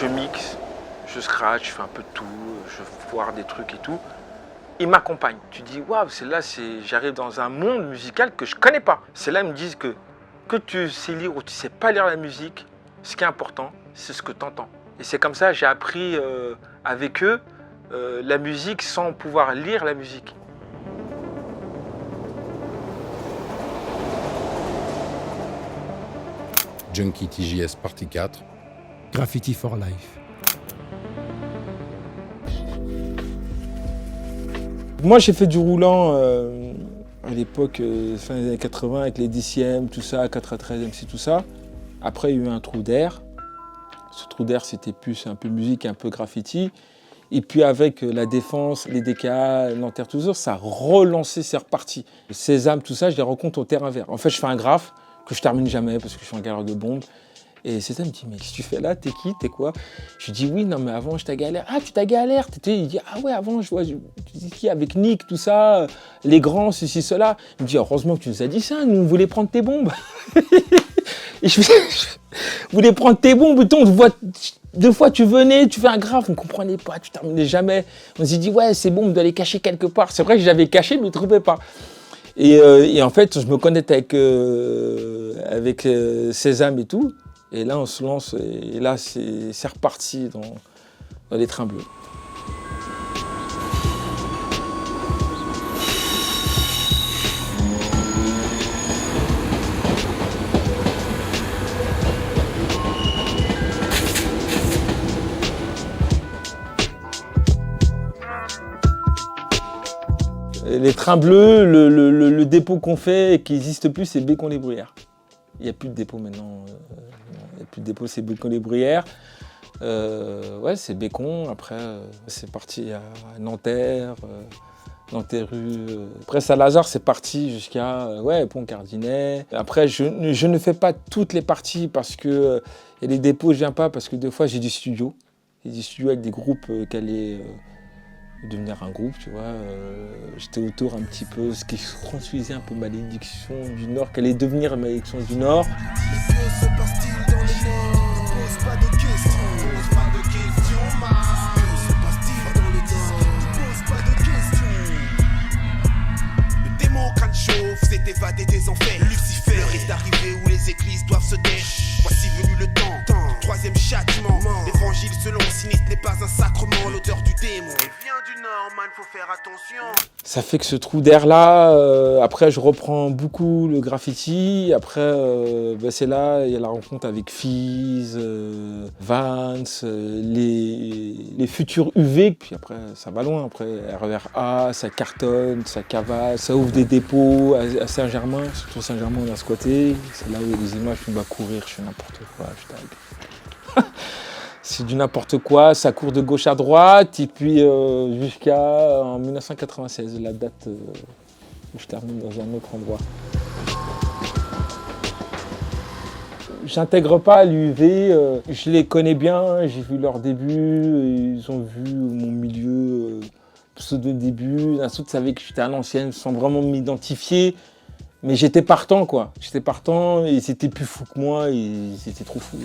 je mixe, je scratch, je fais un peu de tout, je foire des trucs et tout. Ils m'accompagnent. Tu dis, waouh, j'arrive dans un monde musical que je connais pas. C'est là ils me disent que tu sais lire ou tu sais pas lire la musique, ce qui est important, c'est ce que tu entends. Et c'est comme ça que j'ai appris avec eux la musique sans pouvoir lire la musique. Junkie TJS Partie 4. Graffiti for Life. Moi, j'ai fait du roulant à l'époque, fin des années 80, avec les DCM, tout ça, 93 MC, tout ça. Après, il y a eu un trou d'air. Ce trou d'air, c'était plus un peu musique, un peu graffiti. Et puis avec la Défense, les DKA, Nanterre, tout ça, ça a relancé, c'est reparti. Sésame, tout ça, je les rencontre au terrain vert. En fait, je fais un graphe que je termine jamais parce que je suis un galère de bombe. Et Sésame me dit, mais qu'est-ce que tu fais là? T'es qui? T'es quoi? Je lui dis, oui, non, mais avant, je t'ai galère. Ah, tu t'as galère? Il dit, ah ouais, avant, je vois, tu dis qui? Avec Nick, tout ça, les grands, ceci, cela. Il me dit, heureusement que tu nous as dit ça, nous, on voulait prendre tes bombes. Et je voulais prendre tes bombes, on te voit, 2 fois tu venais, tu fais un graphe, on ne comprenait pas, tu terminais jamais. On s'est dit, ouais, c'est bon, on doit les cacher quelque part. C'est vrai que j'avais caché, mais je ne trouvais pas. Et en fait, je me connecte avec Sésame et tout. Et là, on se lance, et là, c'est reparti dans les trains bleus. Les trains bleus, le dépôt qu'on fait et qui n'existe plus, c'est Bécon-les-Bruyères. Il n'y a plus de dépôt maintenant. Il n'y a plus de dépôt, c'est Bécon-les-Bruyères. Ouais, c'est Bécon. Après, c'est parti à Nanterre, Nanterre-Rue. Après, Saint-Lazare, c'est parti jusqu'à Pont-Cardinet. Après, je ne fais pas toutes les parties parce que et les dépôts, je ne viens pas parce que des fois, j'ai du studio. J'ai du studio avec des groupes qui allaient devenir un groupe, tu vois. J'étais autour un petit peu, ce qui transduisait un peu Malédiction du Nord, qu'elle allait devenir Malédiction du Nord. Le démon crâne chauve s'est évadé des enfers. Lucifer est arrivé où les églises doivent se taire. Voici venu le temps du 3e châtiment. L'évangile selon Sinistre n'est pas un sacrement. L'odeur du démon vient du Nord, man, faut faire attention. Ça fait que ce trou d'air-là, après je reprends beaucoup le graffiti. Après, c'est là, il y a la rencontre avec Fizz, Vance, les futurs UV. Puis après, ça va loin. Après, RER-A, ça cartonne, ça cavale, ça ouvre des dépôts à Saint-Germain. Surtout Saint-Germain, on a squatté. C'est là où il y a des images, je me courir, je fais n'importe quoi, je tag. C'est du n'importe quoi, ça court de gauche à droite, et puis jusqu'à 1996, la date où je termine dans un autre endroit. J'intègre pas l'UV, je les connais bien, j'ai vu leur début, ils ont vu mon milieu pseudo début, d'un coup, ils savaient que j'étais à l'ancienne sans vraiment m'identifier, mais j'étais partant quoi, j'étais partant, et ils étaient plus fous que moi, ils étaient trop fous.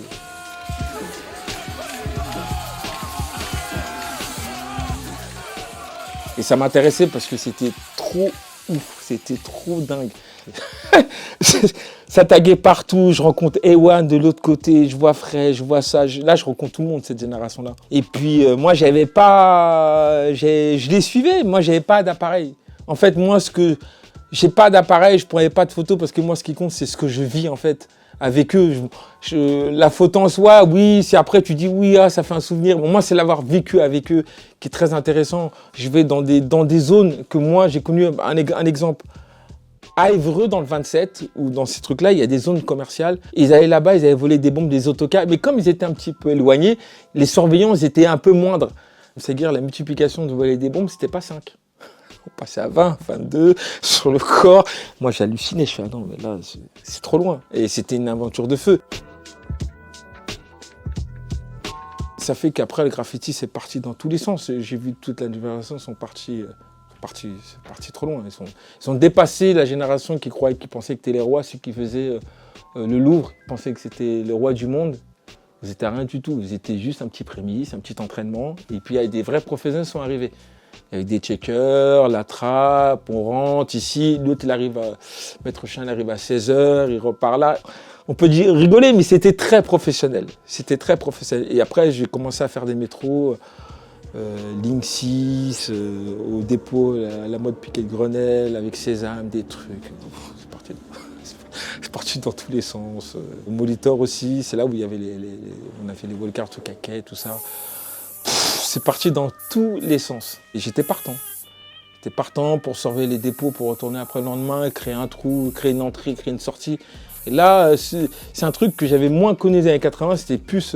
Et ça m'intéressait parce que c'était trop ouf, c'était trop dingue. Ça taguait partout, je rencontre Ewan de l'autre côté, je vois Frey, je vois ça. Là, je rencontre tout le monde, cette génération-là. Et puis, moi, je les suivais, moi, j'avais pas d'appareil. En fait, moi, j'ai pas d'appareil, je prenais pas de photos parce que moi, ce qui compte, c'est ce que je vis, en fait. Avec eux, la photo en soi, oui, si après tu dis oui, ça fait un souvenir. Bon, moi, c'est l'avoir vécu avec eux qui est très intéressant. Je vais dans des zones que moi, j'ai connues. Un exemple, à Évreux, dans le 27, ou dans ces trucs-là, il y a des zones commerciales. Ils allaient là-bas, ils avaient volé des bombes, des autocars. Mais comme ils étaient un petit peu éloignés, les surveillants étaient un peu moindres. C'est-à-dire, la multiplication de voler des bombes, c'était pas 5. On passait à 20, 22, sur le corps. Moi, j'hallucinais, je fais, ah non, mais là, c'est trop loin. Et c'était une aventure de feu. Ça fait qu'après, le graffiti, c'est parti dans tous les sens. J'ai vu toute la génération sont partis trop loin. Ils ont dépassé la génération qui pensait que c'était les rois, ceux qui faisaient le Louvre, qui pensaient que c'était le roi du monde. Vous n'étiez rien du tout. Vous étiez juste un petit prémisse, un petit entraînement. Et puis, il y a des vrais professionnels qui sont arrivés. Avec des checkers, la trappe, on rentre ici. L'autre, Maître Chien, il arrive à 16h, il repart là. On peut dire rigoler, mais c'était très professionnel. C'était très professionnel. Et après, j'ai commencé à faire des métros, ligne 6, au dépôt, la mode piquet de Grenelle, avec Sésame, des trucs. C'est parti dans tous les sens. Au Molitor aussi, c'est là où il y avait on a fait les wildcards au caquet, tout ça. C'est parti dans tous les sens. Et j'étais partant. J'étais partant pour surveiller les dépôts, pour retourner après le lendemain, créer un trou, créer une entrée, créer une sortie. Et là, c'est un truc que j'avais moins connu dans les années 80, c'était plus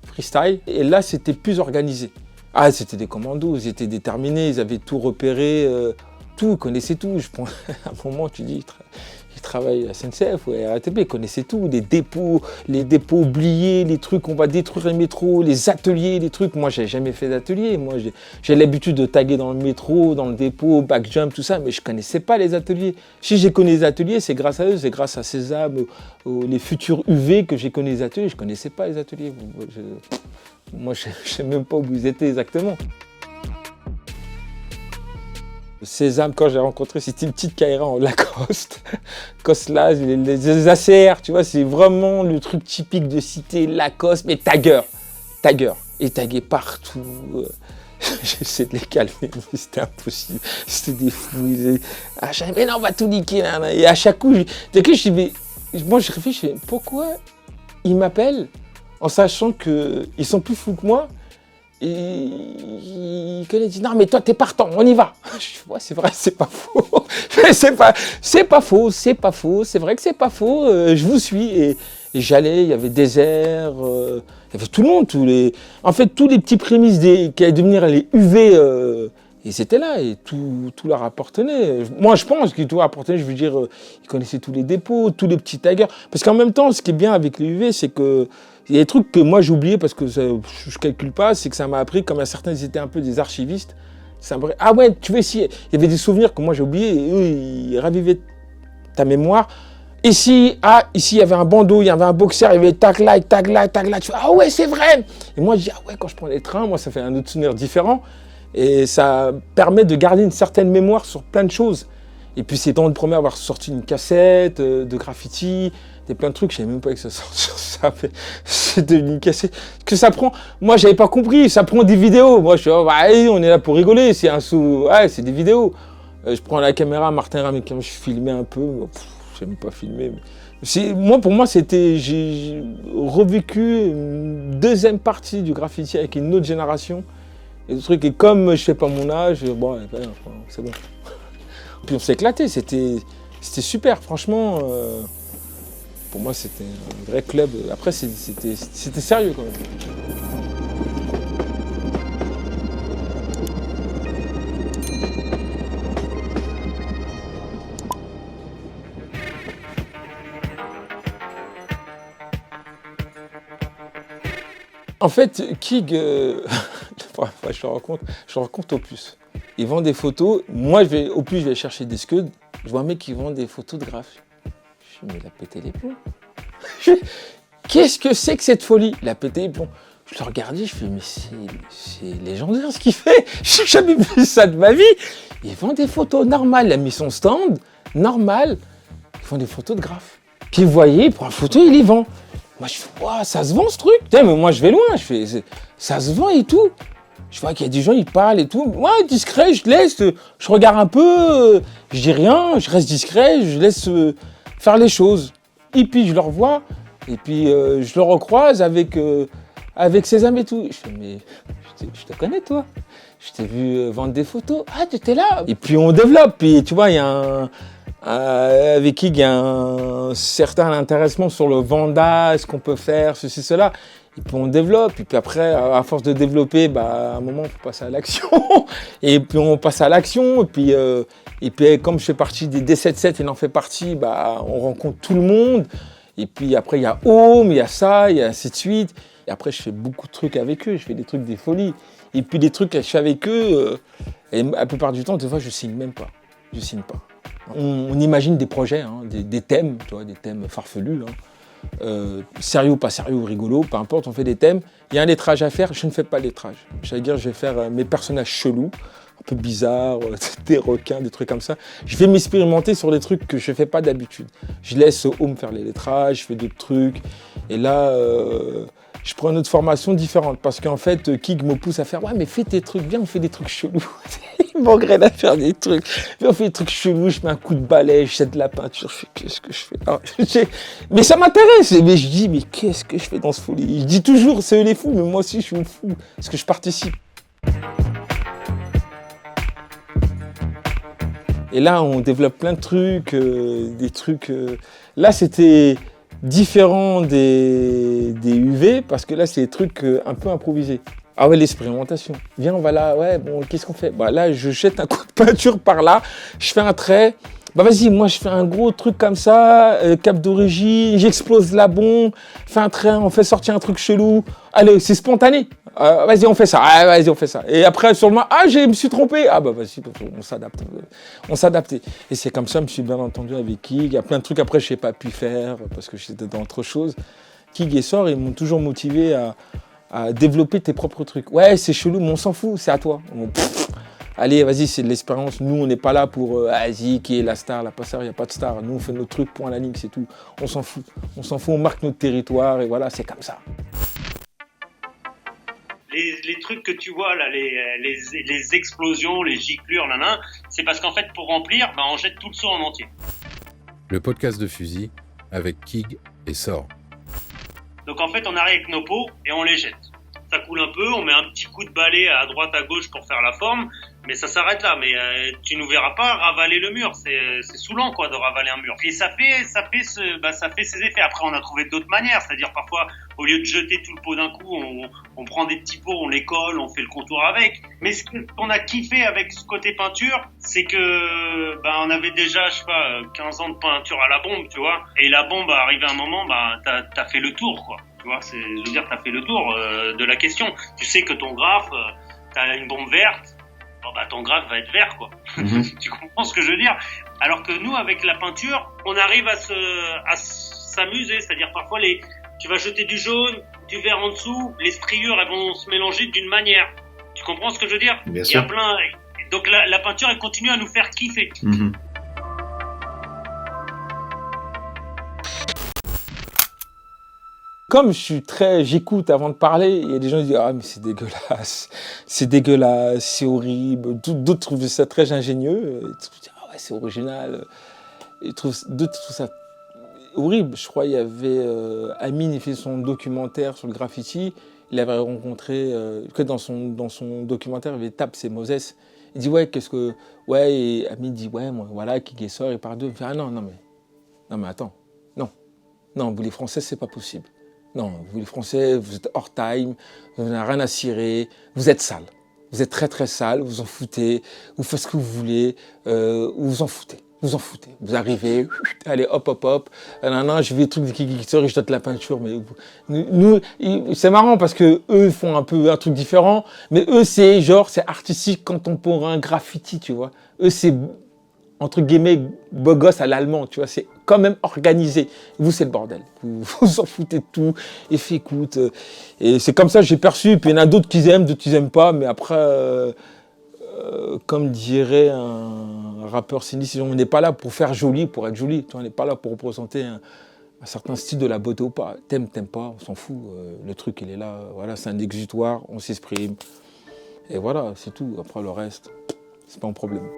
freestyle. Et là, c'était plus organisé. Ah, c'était des commandos, ils étaient déterminés, ils avaient tout repéré, tout, ils connaissaient tout. À un moment, tu dis, ils travaillent à SNCF ou à RATP, ils connaissaient tout, les dépôts oubliés, les trucs, on va détruire les métros, les ateliers, les trucs. Moi, j'ai jamais fait d'atelier. Moi, j'ai l'habitude de taguer dans le métro, dans le dépôt, back jump, tout ça, mais je connaissais pas les ateliers. Si j'ai connu les ateliers, c'est grâce à eux, c'est grâce à Sésame, les futurs UV que j'ai connu les ateliers. Je connaissais pas les ateliers. Moi, je sais même pas où vous étiez exactement. Sésame, quand j'ai rencontré, c'était une petite Kaira en Lacoste. Coslas, les ACR, tu vois, c'est vraiment le truc typique de cité Lacoste, mais tagueur. Et tagué partout. J'essaie de les calmer, mais c'était impossible. C'était des fous. Mais non, on va tout niquer. Là. Et à chaque coup, moi, je réfléchis, pourquoi ils m'appellent en sachant qu'ils sont plus fous que moi? Et il dit non mais toi t'es partant, on y va. Je dis ouais c'est vrai, c'est pas faux. c'est pas faux, c'est vrai que c'est pas faux, je vous suis. Et j'allais, il y avait Désert, il y avait tout le monde, tous les petits prémices qui allaient devenir les UV, ils étaient là et tout leur appartenait. Moi je pense qu'ils tout appartenait, je veux dire, ils connaissaient tous les dépôts, tous les petits taggers. Parce qu'en même temps, ce qui est bien avec les UV, c'est que il y a des trucs que moi j'ai oublié parce que je ne calcule pas, c'est que ça m'a appris, comme certains ils étaient un peu des archivistes, ah ouais, tu veux essayer. Il y avait des souvenirs que moi j'ai oubliés et eux ils ravivaient ta mémoire. Ici, il y avait un bandeau, il y avait un boxer, il y avait tac là. Tu fais, ah ouais, c'est vrai. Et moi je dis, ah ouais, quand je prends les trains, moi ça fait un autre souvenir différent. Et ça permet de garder une certaine mémoire sur plein de choses. Et puis c'est dans le premier à avoir sorti une cassette de graffiti, plein de trucs, je savais même pas que ça sortait sur ça. C'est devenu une cassette. Que ça prend. Moi, j'avais pas compris, ça prend des vidéos. Moi, je suis, on est là pour rigoler, c'est c'est des vidéos. Je prends la caméra, Martin Ramé, je filmais un peu, je sais même pas filmer. Pour moi, j'ai revécu une deuxième partie du graffiti avec une autre génération. Et le truc, et comme je fais pas mon âge, bon, c'est bon. Puis on s'est éclaté, c'était super, franchement. Pour moi, c'était un vrai club. Après, c'était sérieux quand même. En fait, Kig, je le rencontre au Puce. Il vend des photos. Moi, au Puce, je vais chercher des scuds. Je vois un mec qui vend des photos de graphes. Je dis, mais il a pété les plombs. Qu'est-ce que c'est que cette folie? Il a pété les plombs. Je le regardais, je fais, mais c'est légendaire ce qu'il fait. Je n'ai jamais vu ça de ma vie. Il vend des photos normales. Il a mis son stand, normal. Il vend des photos de graphes. Puis vous voyez, il prend une photo, il les vend. Moi, je fais, wow, ça se vend ce truc. Putain, mais moi, je vais loin. Je fais, ça se vend et tout. Je vois qu'il y a des gens, ils parlent et tout. Moi, discret, je laisse. Je regarde un peu. Je dis rien. Je reste discret. Je laisse faire les choses. Et puis, je le revois. Et puis, je le recroise avec Sésame et tout. Je fais, mais je te connais, toi. Je t'ai vu vendre des photos. Ah, tu étais là. Et puis, on développe. Puis, tu vois, il y a avec qui il y a un certain intéressement sur le Vanda, ce qu'on peut faire, ceci, cela. Et puis on développe, et puis après, à force de développer, à un moment, il faut passer à l'action. Et puis on passe à l'action, et puis comme je fais partie des D77, il en fait partie, on rencontre tout le monde. Et puis après, il y a Home, il y a ça, il y a ainsi de suite. Et après, je fais beaucoup de trucs avec eux, je fais des trucs, des folies. Et puis des trucs que je fais avec eux, et la plupart du temps, des fois, je signe même pas. Je signe pas. On imagine des projets, hein, des thèmes, tu vois, des thèmes farfelus. Hein. sérieux ou pas sérieux, rigolo, peu importe, on fait des thèmes. Il y a un lettrage à faire, je ne fais pas le lettrage. J'allais dire, je vais faire mes personnages chelous, un peu bizarres, des requins, des trucs comme ça. Je vais m'expérimenter sur des trucs que je ne fais pas d'habitude. Je laisse Home faire les lettrages, je fais d'autres trucs. Et là, je prends une autre formation différente. Parce qu'en fait, Kig me pousse à faire « Ouais, mais fais tes trucs, viens, on fait des trucs chelous. » Il m'engraine à faire des trucs. Viens, on fait des trucs chelous, je mets un coup de balai, je jette de la peinture. Je fais « Qu'est-ce que je fais ?» Mais ça m'intéresse. Mais je dis « Mais qu'est-ce que je fais dans ce folie ?» Je dis toujours « C'est eux les fous, mais moi aussi, je suis un fou. Parce que je participe. » Et là, on développe plein de trucs, des trucs... Là, c'était différent des UV, parce que là, c'est des trucs un peu improvisés. Ah ouais, l'expérimentation. Viens, on va là, ouais, bon, qu'est-ce qu'on fait? Bah là, je jette un coup de peinture par là, je fais un trait. Bah vas-y, moi, je fais un gros truc comme ça, cap d'origine, j'explose la bombe, fais un trait, on fait sortir un truc chelou. Allez, c'est spontané. Vas-y, on fait ça. Ah, vas-y, on fait ça. Et après, sur le moment, je me suis trompé. Ah bah vas-y, on s'adapte. On s'adaptait. Et c'est comme ça, je me suis bien entendu avec Kig. Il y a plein de trucs après, je n'ai pas pu faire parce que j'étais dans autre chose. Kig et Sor, ils m'ont toujours motivé à développer tes propres trucs. Ouais, c'est chelou, mais on s'en fout, c'est à toi. Allez, vas-y, c'est de l'expérience. Nous, on n'est pas là pour vas-y, qui est la star, la passeur, il n'y a pas de star. Nous, on fait notre truc, point à la ligne, c'est tout. On s'en fout. On s'en fout, on marque notre territoire et voilà, c'est comme ça. Les trucs que tu vois là, les explosions, les giclures, c'est parce qu'en fait pour remplir, on jette tout le seau en entier. Le podcast de Fusil avec Kig et Sor. Donc en fait on arrive avec nos pots et on les jette. Ça coule un peu, on met un petit coup de balai à droite à gauche pour faire la forme, mais ça s'arrête là. Mais tu nous verras pas ravaler le mur, c'est saoulant quoi de ravaler un mur. Et ça fait ses effets. Après on a trouvé d'autres manières, c'est-à-dire parfois au lieu de jeter tout le pot d'un coup, on prend des petits pots, on les colle, on fait le contour avec. Mais ce qu'on a kiffé avec ce côté peinture, c'est que on avait déjà 15 ans de peinture à la bombe, tu vois. Et la bombe arrivé à un moment, t'as fait le tour quoi. Tu vois, je veux dire, t'as fait le tour de la question. Tu sais que ton graphe, t'as une bombe verte, ton graphe va être vert, quoi. Tu comprends ce que je veux dire? Alors que nous, avec la peinture, on arrive à s'amuser. C'est-à-dire, parfois, tu vas jeter du jaune, du vert en dessous, les striures, elles vont se mélanger d'une manière. Tu comprends ce que je veux dire? Bien sûr. Il y a plein... Donc, la peinture, elle continue à nous faire kiffer. Comme j'écoute avant de parler, il y a des gens qui disent « Ah, mais c'est dégueulasse, c'est horrible ». D'autres trouvent ça très ingénieux. Ils disent « Ah ouais, c'est original ». D'autres trouvent ça horrible. Je crois qu'il y avait Amine, il fait son documentaire sur le graffiti. Il avait rencontré, que dans son documentaire, il y avait Tab, c'est Moses. Il dit « Ouais, qu'est-ce que… » Ouais, et Amine dit « Ouais, moi, voilà, qui sort, il part d'eux. » Il fait « Ah non, mais attends, non, vous les Français, c'est pas possible. Non, vous les Français, vous êtes hors time, vous n'avez rien à cirer, vous êtes sales. Vous êtes très très sales, vous en foutez, vous faites ce que vous voulez, vous en foutez. Vous arrivez, allez hop, je vais des trucs qui sortent et je donne la peinture. Mais nous, c'est marrant parce que eux font un truc différent, mais eux c'est artistique, contemporain, graffiti, tu vois. Eux c'est entre guillemets, beau gosse à l'allemand, tu vois, c'est quand même organisé. Vous, c'est le bordel. Vous en foutez de tout. Et fait écoute. Et c'est comme ça que j'ai perçu. Puis il y en a d'autres qui aiment, d'autres qui n'aiment pas. Mais après, comme dirait un rappeur sinistre, on n'est pas là pour faire joli, pour être joli. Tu vois, on n'est pas là pour représenter un certain style de la beauté ou pas. T'aimes pas, on s'en fout. Le truc, il est là. Voilà, c'est un exutoire, on s'exprime. Et voilà, c'est tout. Après, le reste, c'est pas un problème.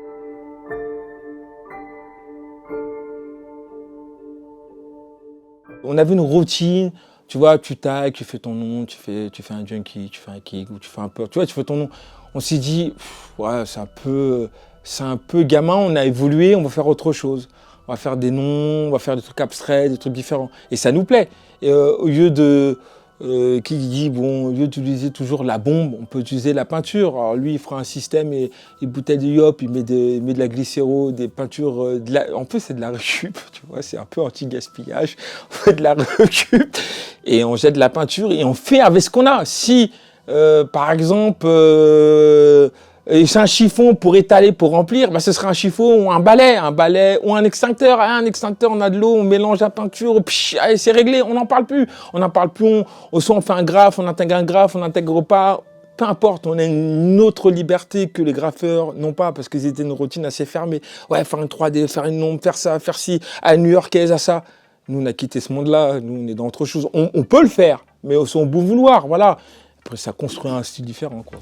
On avait une routine, tu vois, tu tags, tu fais ton nom, tu fais un junkie, tu fais un kick, ou tu fais un peu, tu vois, tu fais ton nom. On s'est dit, ouais, c'est un peu gamin, on a évolué, on va faire autre chose. On va faire des noms, on va faire des trucs abstraits, des trucs différents. Et ça nous plaît. Et au lieu de, qui dit, bon, au lieu d'utiliser toujours la bombe, on peut utiliser la peinture. Alors lui, il fera un système et bouteille de yop, il met de la glycéro, des peintures, en plus c'est de la récup, tu vois, c'est un peu anti-gaspillage. On fait de la récup et on jette de la peinture et on fait avec ce qu'on a. Si, par exemple, Et c'est un chiffon pour étaler, pour remplir, ce serait un chiffon ou un balai ou un extincteur. Un extincteur, on a de l'eau, on mélange la peinture, allez, c'est réglé, on n'en parle plus. Soit on fait un graphe, on intègre un graphe, on n'intègre pas. Peu importe, on a une autre liberté que les graffeurs n'ont pas parce qu'ils étaient une routine assez fermée. Ouais, faire une 3D, faire une ombre, faire ça, faire ci, à new-yorkaise, à ça. Nous, on a quitté ce monde-là, nous, on est dans autre chose. On peut le faire, mais au son bon vouloir, voilà. Après, ça construit un style différent, quoi.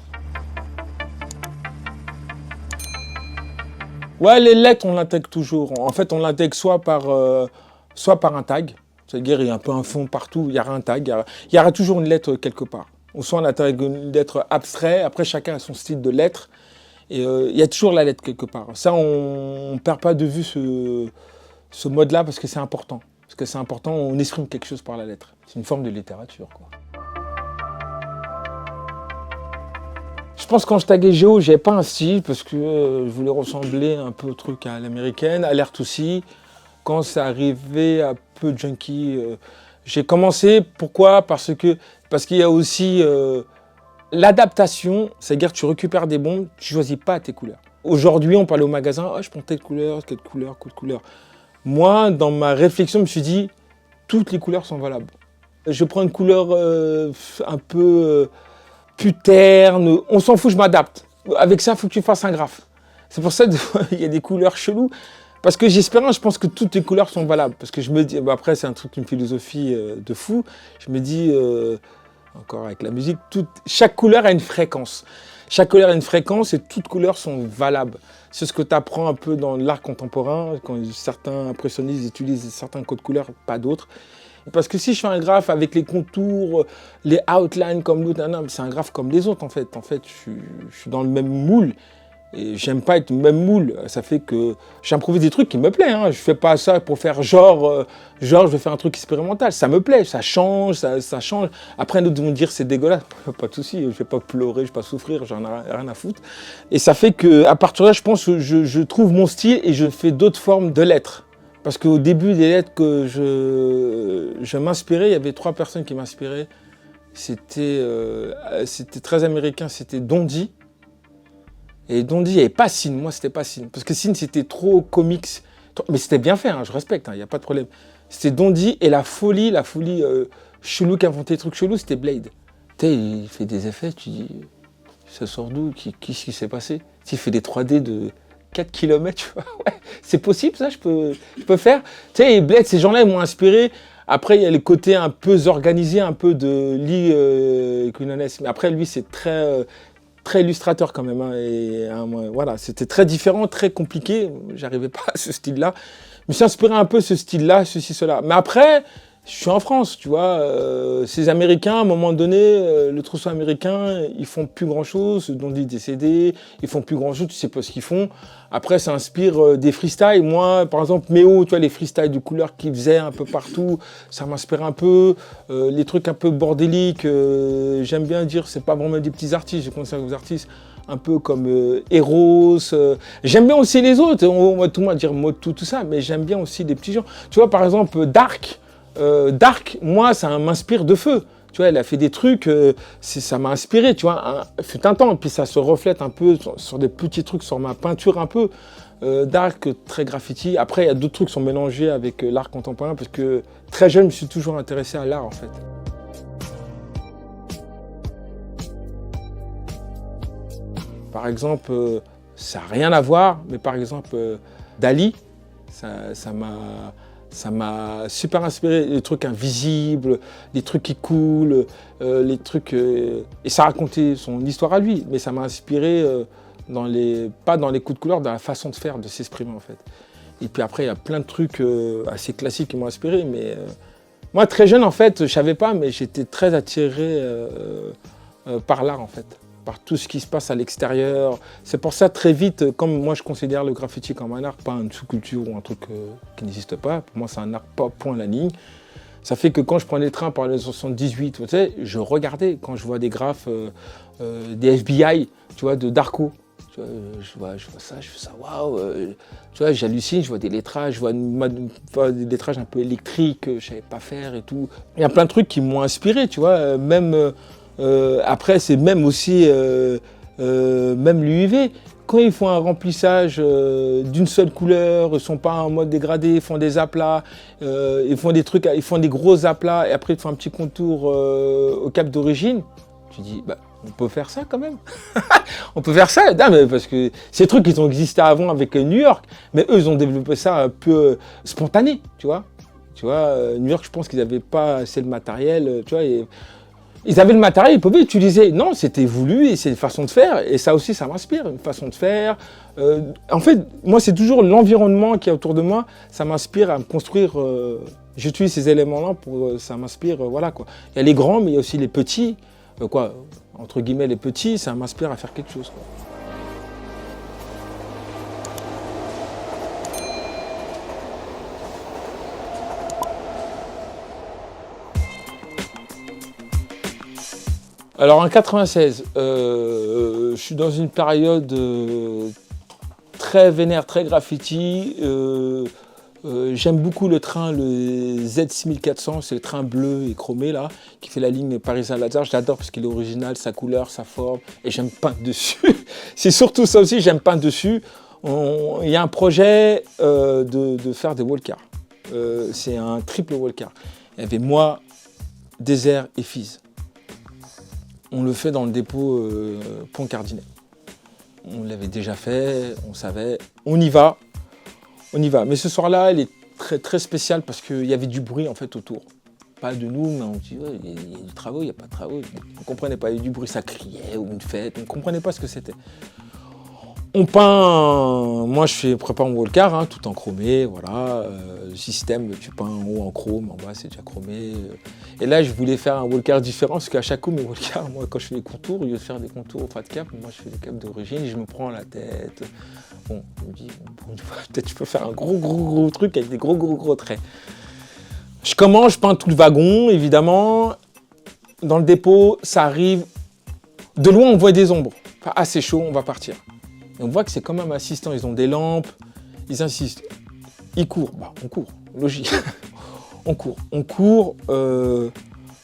Ouais, les lettres, on l'intègre toujours. En fait, on l'intègre soit par un tag, c'est-à-dire il y a un peu un fond partout, il y aura un tag, il y aura toujours une lettre quelque part. Ou soit on intègre une lettre abstraite, après chacun a son style de lettre, et il y a toujours la lettre quelque part. Ça, on ne perd pas de vue ce mode-là parce que c'est important. Parce que c'est important, on exprime quelque chose par la lettre. C'est une forme de littérature, quoi. Je pense que quand je taguais Géo, j'avais pas un style parce que je voulais ressembler un peu au truc à l'américaine. Alerte aussi. Quand c'est arrivé un peu junkie, j'ai commencé. Pourquoi ? Parce qu'il y a aussi l'adaptation. C'est-à-dire que tu récupères des bombes, tu choisis pas tes couleurs. Aujourd'hui, on parlait au magasin, je prends telle couleur. Moi, dans ma réflexion, je me suis dit, toutes les couleurs sont valables. Je prends une couleur un peu plus terne, on s'en fout, je m'adapte. Avec ça, il faut que tu fasses un graphe. C'est pour ça qu'il y a des couleurs cheloues. Parce que je pense que toutes les couleurs sont valables. Parce que je me dis, après c'est un truc, une philosophie de fou. Je me dis, encore avec la musique, chaque couleur a une fréquence. Chaque couleur a une fréquence et toutes couleurs sont valables. C'est ce que tu apprends un peu dans l'art contemporain, quand certains impressionnistes utilisent certains codes couleurs, pas d'autres. Parce que si je fais un graphe avec les contours, les outlines comme l'autre, c'est un graphe comme les autres en fait. En fait, je suis dans le même moule. Et j'aime pas être le même moule. Ça fait que j'improvise des trucs qui me plaisent. Je fais pas ça pour faire genre je vais faire un truc expérimental. Ça me plaît, ça change, ça change. Après, d'autres vont dire c'est dégueulasse. Pas de souci, je vais pas pleurer, je vais pas souffrir, j'en ai rien à foutre. Et ça fait que à partir de là, je pense que je trouve mon style et je fais d'autres formes de lettres. Parce qu'au début des lettres que je m'inspirais, il y avait 3 personnes qui m'inspiraient. C'était très américain, c'était Dondi. Et Dondi, il n'y avait pas Sin, moi c'était pas Sin. Parce que Sin c'était trop comics. Mais c'était bien fait, je respecte, il n'y a pas de problème. C'était Dondi et la folie chelou qui inventait des trucs chelous, c'était Blade. Tu sais, il fait des effets, tu dis, ça sort d'où ? Qu'est-ce qui s'est passé ? Il fait des 3D de 4 km, tu vois. Ouais, c'est possible ça, je peux faire. Tu sais, Blade, ces gens-là, ils m'ont inspiré. Après, il y a le côté un peu organisé, un peu de Lee Quinones. Mais après, lui, c'est très illustrateur quand même. Voilà, c'était très différent, très compliqué. J'arrivais pas à ce style-là. Je me suis inspiré un peu ce style-là, ceci, cela. Mais après, je suis en France, tu vois. Ces Américains, à un moment donné, le trousseau américain, ils font plus grand-chose. Dont ils décédés, ils font plus grand-chose, tu sais pas ce qu'ils font. Après, ça inspire des freestyles. Moi, par exemple, Méo, tu vois, les freestyles de couleurs qu'ils faisaient un peu partout, ça m'inspire un peu. Les trucs un peu bordéliques, j'aime bien dire, c'est pas vraiment des petits artistes, je considère des artistes un peu comme Eros. J'aime bien aussi les autres, on va tout le monde dire Motu, tout ça, mais j'aime bien aussi des petits gens. Tu vois, par exemple, Dark, moi, ça m'inspire de feu. Tu vois, elle a fait des trucs, ça m'a inspiré, tu vois, fut un temps. Et puis ça se reflète un peu sur des petits trucs, sur ma peinture un peu. Dark, très graffiti. Après, il y a d'autres trucs qui sont mélangés avec l'art contemporain, parce que très jeune, je me suis toujours intéressé à l'art, en fait. Par exemple, ça n'a rien à voir, mais par exemple, Dali, ça m'a super inspiré, les trucs invisibles, les trucs qui coulent, les trucs... et ça racontait son histoire à lui, mais ça m'a inspiré pas dans les coups de couleur, dans la façon de faire, de s'exprimer en fait. Et puis après, il y a plein de trucs assez classiques qui m'ont inspiré, mais moi très jeune en fait, je savais pas, mais j'étais très attiré par l'art en fait, par tout ce qui se passe à l'extérieur. C'est pour ça très vite, comme moi je considère le graffiti comme un art, pas une sous-culture ou un truc qui n'existe pas. Pour moi c'est un art, pas point la ligne. Ça fait que quand je prenais le train par les 78, tu sais, je regardais quand je vois des graphes des FBI, tu vois, de Darko. Tu vois, je vois ça, je fais ça, waouh. Tu vois, j'hallucine, je vois des lettrages, je vois des lettrages un peu électriques que je savais pas faire et tout. Il y a plein de trucs qui m'ont inspiré, tu vois, même. Après, c'est même aussi même l'UV. Quand ils font un remplissage d'une seule couleur, ils ne sont pas en mode dégradé, ils font des aplats, ils font des trucs, ils font des gros aplats et après ils font un petit contour au cap d'origine. Tu dis, bah, on peut faire ça quand même. On peut faire ça, non, mais parce que ces trucs ils ont existé avant avec New York, mais eux ils ont développé ça un peu spontané, tu vois. Tu vois, New York, je pense qu'ils n'avaient pas assez de matériel, tu vois. Ils avaient le matériel, ils pouvaient l'utiliser. Non, c'était voulu et c'est une façon de faire. Et ça aussi, ça m'inspire, une façon de faire. En fait, moi, c'est toujours l'environnement qui est autour de moi. Ça m'inspire à me construire. J'utilise ces éléments-là pour ça m'inspire. Voilà quoi. Il y a les grands, mais il y a aussi les petits. Entre guillemets, les petits, ça m'inspire à faire quelque chose, quoi. Alors en 96, je suis dans une période très vénère, très graffiti. J'aime beaucoup le train, le Z6400, c'est le train bleu et chromé là, qui fait la ligne Paris-Saint-Lazare. Je l'adore parce qu'il est original, sa couleur, sa forme, et j'aime peindre dessus. C'est surtout ça aussi, j'aime peindre dessus. Il y a un projet de faire des wall cars. C'est un triple wall car. Il y avait moi, Désert et Fizz. On le fait dans le dépôt Pont Cardinet. On l'avait déjà fait, on savait. On y va. Mais ce soir-là, elle est très, très spéciale parce qu'il y avait du bruit en fait autour. Pas de nous, mais on dit ouais, il y a du travaux, il n'y a pas de travaux. On ne comprenait pas, il y avait du bruit, ça criait ou une fête. On ne comprenait pas ce que c'était. On peint, moi je prépare mon wall car, tout en chromé, voilà. Le système, tu peins en haut en chrome, en bas c'est déjà chromé. Et là je voulais faire un wall car différent parce qu'à chaque coup mes wall cars, moi quand je fais les contours, au lieu de faire des contours au fat cap, moi je fais des caps d'origine et je me prends la tête. Bon, je me dis, peut-être tu peux faire un gros truc avec des gros traits. Je commence, je peins tout le wagon, évidemment. Dans le dépôt, ça arrive. De loin on voit des ombres. Enfin, assez chaud, on va partir. Et on voit que c'est quand même assistant, ils ont des lampes, ils insistent. Ils courent, on court, logique. on court.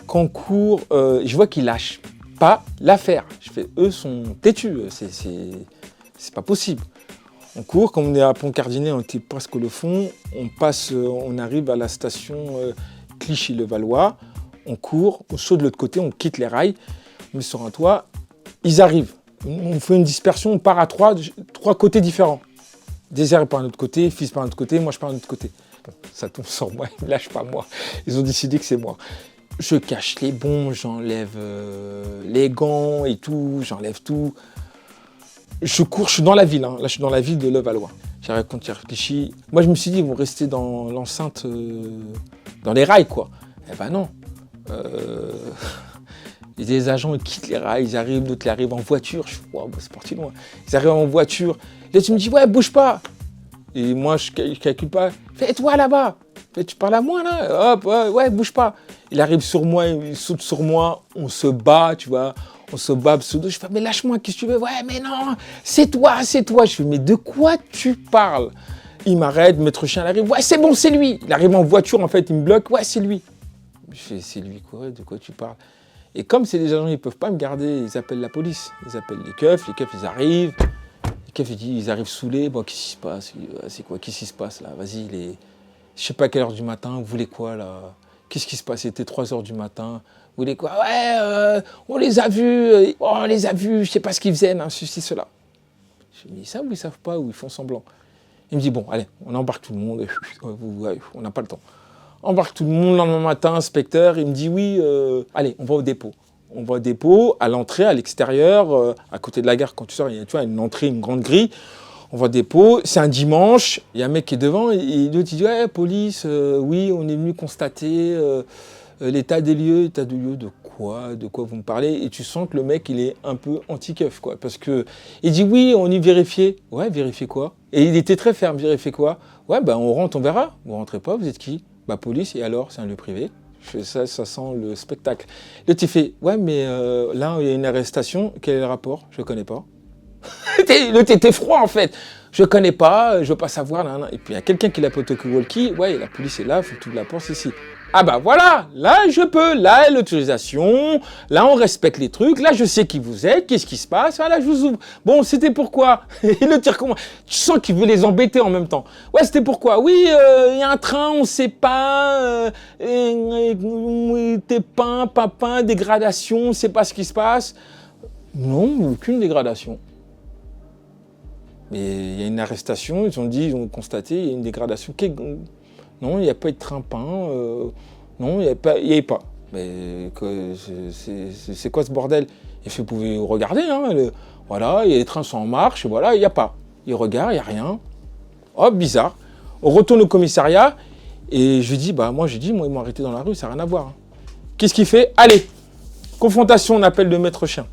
Quand on court, je vois qu'ils lâchent pas l'affaire. Je fais, eux sont têtus, c'est pas possible. On court, comme on est à Pont Cardinet, on était presque au fond. On arrive à la station Clichy-le-Valois. On court, on saute de l'autre côté, on quitte les rails, on met sur un toit. Ils arrivent. On fait une dispersion, on part à trois côtés différents. Désert est par un autre côté, Fizz par un autre côté, moi je pars un autre côté. Bon, ça tombe sur moi, ils ne lâchent pas moi. Ils ont décidé que c'est moi. Je cache les bombes, j'enlève les gants et tout, j'enlève tout. Je cours, je suis dans la ville, là je suis dans la ville de Levallois. J'ai réfléchi. Moi je me suis dit, ils vont rester dans l'enceinte, dans les rails quoi. Eh ben non. Les agents ils quittent les rails, ils arrivent, d'autres ils arrivent en voiture. Je fais, wow, c'est parti loin. Ils arrivent en voiture. Là, tu me dis, ouais, bouge pas. Et moi, je calcule pas. Fais toi là-bas. Tu parles à moi là. Hop, ouais, bouge pas. Il arrive sur moi, il saute sur moi. On se bat, tu vois. On se bat pseudo. Je fais, mais lâche-moi, qu'est-ce que tu veux? Ouais, mais non, c'est toi. Je fais, mais de quoi tu parles? Il m'arrête, maître chien, il arrive. Ouais, c'est bon, c'est lui. Il arrive en voiture, en fait, il me bloque. Ouais, c'est lui. Je fais, c'est lui quoi? De quoi tu parles? Et comme c'est des agents, ils ne peuvent pas me garder, ils appellent la police. Ils appellent les keufs ils arrivent. Les keufs, ils arrivent saoulés. Bon, qu'est-ce qui se passe? C'est quoi? Qu'est-ce qui se passe là? Vas-y, je sais pas à quelle heure du matin, vous voulez quoi là? Qu'est-ce qui se passe? C'était 3h du matin. Vous voulez quoi? Ouais, on les a vus, je sais pas ce qu'ils faisaient, ceci, cela. Je me dis, ça ou ils savent pas, ou ils font semblant? Il me dit, bon, allez, on embarque tout le monde, on n'a pas le temps. Embarque tout le monde, le lendemain matin, inspecteur, il me dit oui, allez, on va au dépôt. On va au dépôt, à l'entrée, à l'extérieur, à côté de la gare, quand tu sors, il y a une entrée, une grande grille. On va au dépôt, c'est un dimanche, il y a un mec qui est devant, et l'autre il dit ouais, police, oui, on est venu constater l'état des lieux. État des lieux de quoi vous me parlez? Et tu sens que le mec, il est un peu anti-keuf, quoi, parce que il dit oui, on y vérifiait. Ouais, vérifier quoi? Et il était très ferme, vérifier quoi? Ouais, ben on rentre, on verra. Vous rentrez pas, vous êtes qui? Bah police, et alors, c'est un lieu privé. Je fais ça sent le spectacle. L'autre il fait, ouais mais là il y a une arrestation, quel est le rapport? Je connais pas. L'autre était froid en fait. Je connais pas, je veux pas savoir. Et puis il y a quelqu'un qui l'a potoki walkie, ouais la police est là, faut que tu ouvres la porte ici. Ah bah voilà, là je peux, là l'autorisation, là on respecte les trucs, là je sais qui vous êtes, qu'est-ce qui se passe, voilà je vous ouvre. Bon, c'était pourquoi? Et le tir comment? Tu sens qu'il veut les embêter en même temps. Ouais, c'était pourquoi? Oui, il y a un train, on sait pas, t'es peint, dégradation, on sait pas ce qui se passe. Non, aucune dégradation. Mais il y a une arrestation, ils ont constaté, il y a une dégradation. Non, il n'y a pas eu de train peint. Non, il n'y avait pas. Mais c'est quoi ce bordel? Et vous pouvez regarder, hein, voilà, les trains sont en marche, voilà, il n'y a pas. Il regarde, il n'y a rien. Oh, bizarre. On retourne au commissariat et je lui dis, moi ils m'ont arrêté dans la rue, ça n'a rien à voir. Hein. Qu'est-ce qu'il fait? Allez, confrontation, on appelle le maître chien.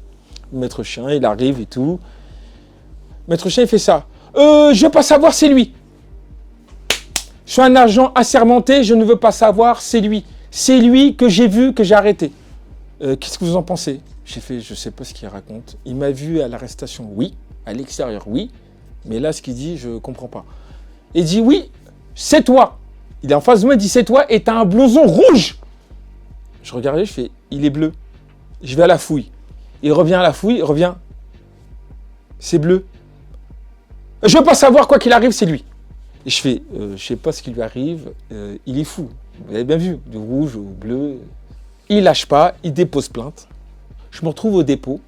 Le maître chien, il arrive et tout. Maître chien, il fait ça. Je veux pas savoir, c'est lui. Je suis un agent assermenté, je ne veux pas savoir, c'est lui. C'est lui que j'ai vu, que j'ai arrêté. Qu'est-ce que vous en pensez? J'ai fait, je sais pas ce qu'il raconte. Il m'a vu à l'arrestation, oui. À l'extérieur, oui. Mais là, ce qu'il dit, je comprends pas. Il dit, oui, c'est toi. Il est en face de moi, il dit, c'est toi et t'as un blouson rouge. Je regardais, je fais, il est bleu. Je vais à la fouille. Il revient à la fouille, il revient. C'est bleu. Je veux pas savoir, quoi qu'il arrive, c'est lui. Et je fais, je sais pas ce qui lui arrive, il est fou. Vous avez bien vu, du rouge au bleu. Il lâche pas, il dépose plainte. Je me retrouve au dépôt,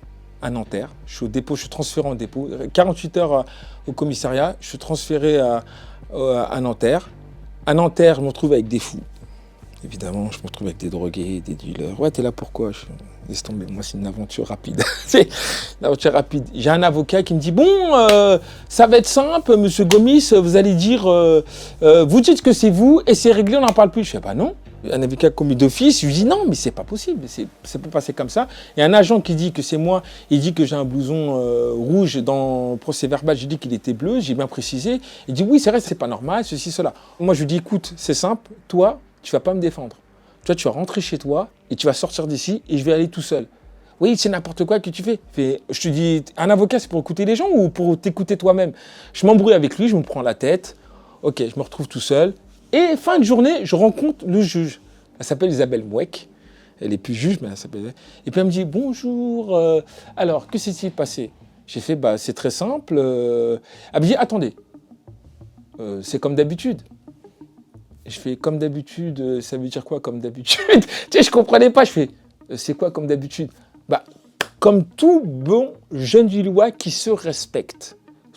à Nanterre. Je suis au dépôt, je suis transféré en dépôt. 48 heures au commissariat, je suis transféré à Nanterre. À Nanterre, je me retrouve avec des fous. Évidemment, je me retrouve avec des drogués, des dealers. Ouais, t'es là pourquoi? Laisse tomber, moi c'est une aventure rapide. C'est une aventure rapide. J'ai un avocat qui me dit, bon, ça va être simple, monsieur Gomis, vous allez dire, vous dites que c'est vous et c'est réglé, on n'en parle plus. Je fais, bah non. Un avocat commis d'office, je lui dis, non, mais c'est pas possible, ça peut passer comme ça. Il y a un agent qui dit que c'est moi, il dit que j'ai un blouson rouge dans le procès verbal, j'ai dit qu'il était bleu, j'ai bien précisé. Il dit, oui, c'est vrai, c'est pas normal, ceci, cela. Moi, je lui dis, écoute, c'est simple, toi, tu vas pas me défendre. Toi, tu vas rentrer chez toi et tu vas sortir d'ici et je vais aller tout seul. Oui, c'est n'importe quoi que tu fais. Je te dis, un avocat, c'est pour écouter les gens ou pour t'écouter toi-même? Je m'embrouille avec lui, je me prends la tête. Ok, je me retrouve tout seul. Et fin de journée, je rencontre le juge. Elle s'appelle Isabelle Mouek. Elle est plus juge, mais elle s'appelle... Et puis elle me dit, bonjour, alors, que s'est-il passé? J'ai fait, c'est très simple. Elle me dit, attendez, c'est comme d'habitude. Je fais comme d'habitude, ça veut dire quoi comme d'habitude? Tu sais, je comprenais pas. Je fais, c'est quoi comme d'habitude? Comme tout bon jeune Lillois qui se respecte.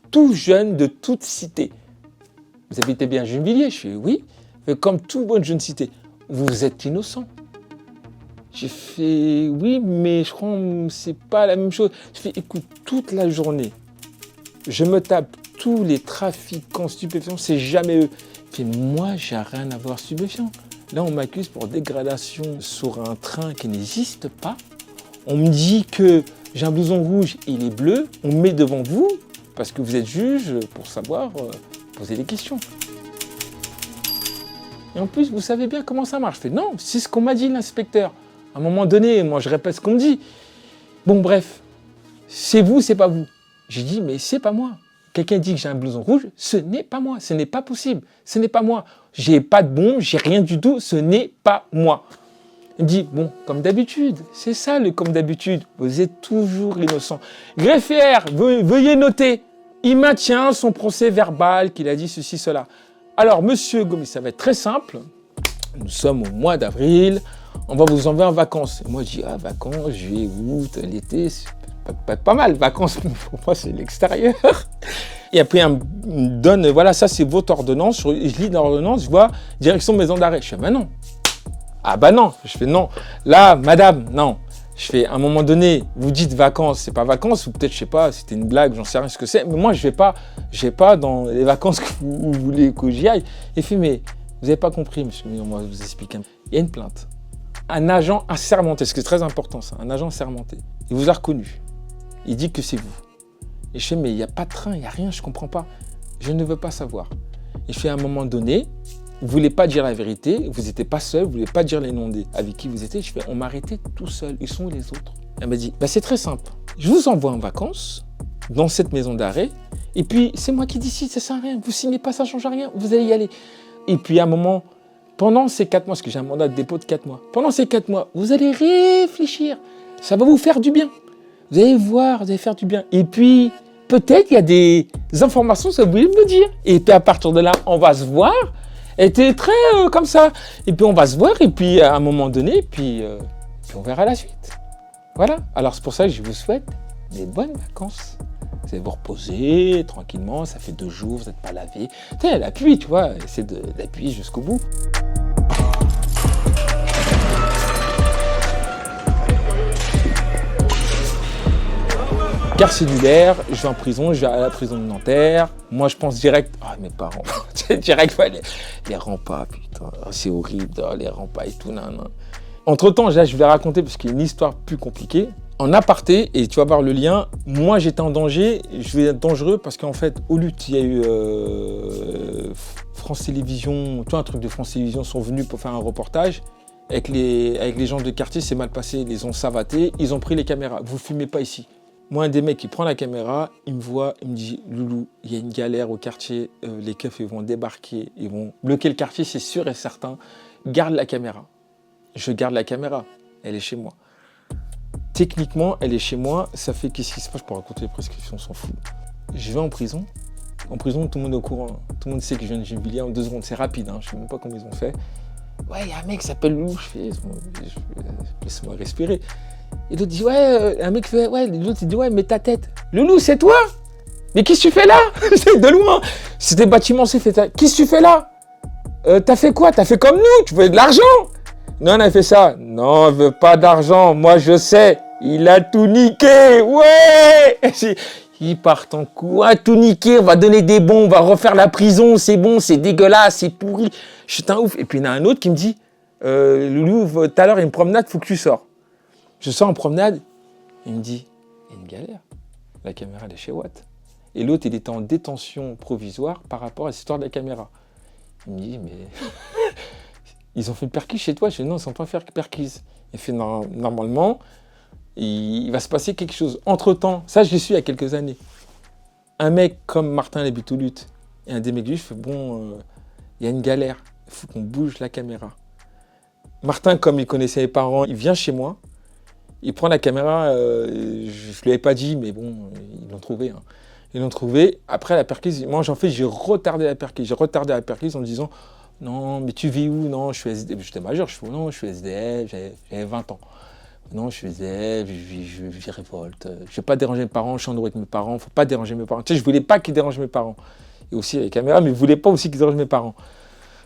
Tout jeune de toute cité. Vous habitez bien Gennevilliers? Je fais, oui. Comme tout bon jeune cité. Vous êtes innocent. J'ai fait, oui, mais je crois que c'est pas la même chose. Je fais, écoute, toute la journée, je me tape tous les trafiquants stupéfiants, c'est jamais eux. Et moi, j'ai rien à voir stupéfiant. Là, on m'accuse pour dégradation sur un train qui n'existe pas. On me dit que j'ai un blouson rouge, il est bleu. On me met devant vous, parce que vous êtes juge, pour savoir poser des questions. Et en plus, vous savez bien comment ça marche. Je fais, non, c'est ce qu'on m'a dit, l'inspecteur. À un moment donné, moi, je répète ce qu'on me dit. Bon, bref, c'est vous, c'est pas vous. J'ai dit, mais c'est pas moi. Quelqu'un dit que j'ai un blouson rouge, ce n'est pas moi, ce n'est pas possible, ce n'est pas moi. J'ai pas de bombe, j'ai rien du tout, ce n'est pas moi. Il me dit, bon, comme d'habitude, c'est ça le comme d'habitude, vous êtes toujours innocent. Greffière, veuillez noter, il maintient son procès verbal qu'il a dit ceci, cela. Alors, monsieur Gomis, ça va être très simple, nous sommes au mois d'avril, on va vous envoyer en vacances. Et moi, je dis, vacances, juillet, août, l'été, c'est pas mal, vacances, pour moi, c'est l'extérieur. Et après, il me donne, voilà, ça, c'est votre ordonnance. Je lis l'ordonnance, je vois, direction maison d'arrêt. Je fais, non. Ah non. Je fais, non. Là, madame, non. Je fais, à un moment donné, vous dites vacances, c'est pas vacances, ou peut-être, je sais pas, c'était une blague, j'en sais rien ce que c'est. Mais moi, je vais pas dans les vacances que vous voulez que j'y aille. Il fait, mais vous n'avez pas compris, monsieur, mais on va vous expliquer. Il y a une plainte. Un agent assermenté, ce qui est très important, ça, un agent assermenté. Il vous a reconnu. Il dit que c'est vous. Et je fais, mais il n'y a pas de train, il n'y a rien, je ne comprends pas. Je ne veux pas savoir. Et je fais, à un moment donné, vous ne voulez pas dire la vérité, vous n'étiez pas seul, vous ne voulez pas dire les noms avec qui vous étiez. Je fais, on m'a arrêté tout seul, ils sont où les autres? Elle m'a dit, c'est très simple. Je vous envoie en vacances, dans cette maison d'arrêt, et puis c'est moi qui décide, ça ne sert à rien. Vous ne signez pas, ça ne change rien, vous allez y aller. Et puis à un moment, pendant ces 4 mois, parce que j'ai un mandat de dépôt de 4 mois, pendant ces 4 mois, vous allez réfléchir. Ça va vous faire du bien. Vous allez voir, vous allez faire du bien. Et puis, peut-être il y a des informations que vous voulez me dire. Et puis, à partir de là, on va se voir. Et t'es très comme ça. Et puis, on va se voir. Et puis, à un moment donné, puis on verra la suite. Voilà. Alors, c'est pour ça que je vous souhaite des bonnes vacances. Vous allez vous reposer tranquillement. Ça fait 2 jours, vous n'êtes pas lavé. Tu sais, la pluie, tu vois. Essayez d'appuyer jusqu'au bout. Quart cellulaire, je vais en prison, je vais à la prison de Nanterre. Moi, je pense direct, mes parents, direct, les rempas, putain, c'est horrible, les rempas et tout, nan. Entre-temps, là, je vais raconter, parce qu'il y a une histoire plus compliquée. En aparté, et tu vas voir le lien, moi, j'étais en danger, je vais être dangereux, parce qu'en fait, au lutte, il y a eu France Télévisions, tu vois, un truc de France Télévisions sont venus pour faire un reportage. Avec les gens de quartier, c'est mal passé, ils les ont savatés, ils ont pris les caméras. Vous filmez pas ici. Moi, un des mecs qui prend la caméra, il me voit, il me dit « Loulou, il y a une galère au quartier, les keufs ils vont débarquer, ils vont bloquer le quartier, c'est sûr et certain. Garde la caméra. » Je garde la caméra, elle est chez moi. Techniquement, elle est chez moi, ça fait qu'est-ce qui se passe, je peux raconter les prescriptions, on s'en fout. Je vais en prison. En prison, tout le monde est au courant. Tout le monde sait que je viens de Gennevilliers en 2 secondes, c'est rapide, je ne sais même pas comment ils ont fait. Ouais, il y a un mec qui s'appelle Loulou, laisse-moi respirer. Et l'autre dit, un mec fait, l'autre il dit, mais ta tête. Loulou, c'est toi? Mais qu'est-ce que tu fais là? C'est de loin. C'était bâtiment, c'est fait. Qu'est-ce que tu fais là? T'as fait quoi? T'as fait comme nous? Tu veux de l'argent? Non, on a fait ça. Non, on veut pas d'argent. Moi, je sais. Il a tout niqué. Ouais! Il part en coup. Tout niqué. On va donner des bons. On va refaire la prison. C'est bon, c'est dégueulasse, c'est pourri. Je suis un ouf. Et puis, il y en a un autre qui me dit, Loulou, tout à l'heure, il y a une promenade, faut que tu sors. Je sors en promenade, il me dit, il y a une galère, la caméra elle est chez Watt. Et l'autre, il était en détention provisoire par rapport à cette histoire de la caméra. Il me dit, mais ils ont fait une perquise chez toi? Je dis, non, ils ne sont pas fait perquise. Il fait, normalement, il va se passer quelque chose. Entre-temps, ça je l'ai su il y a quelques années. Un mec comme Martin Lebitoulut et un des mecs, je fais, bon, il y a une galère, il faut qu'on bouge la caméra. Martin, comme il connaissait les parents, il vient chez moi. Il prend la caméra, je ne lui avais pas dit, mais bon, ils l'ont trouvé. Ils l'ont trouvé. Après la perquise, moi j'ai retardé la perquise. J'ai retardé la perquise en me disant, non, mais tu vis où? Non, je suis SDF. J'étais majeur, je fais, non, je suis SDF, j'avais 20 ans. Non, je suis SDF, je révolte. Je ne vais pas déranger mes parents, je suis en avec mes parents, il ne faut pas déranger mes parents. Tu sais, je ne voulais pas qu'ils dérangent mes parents. Et aussi les caméras, mais je ne voulais pas aussi qu'ils dérangent mes parents.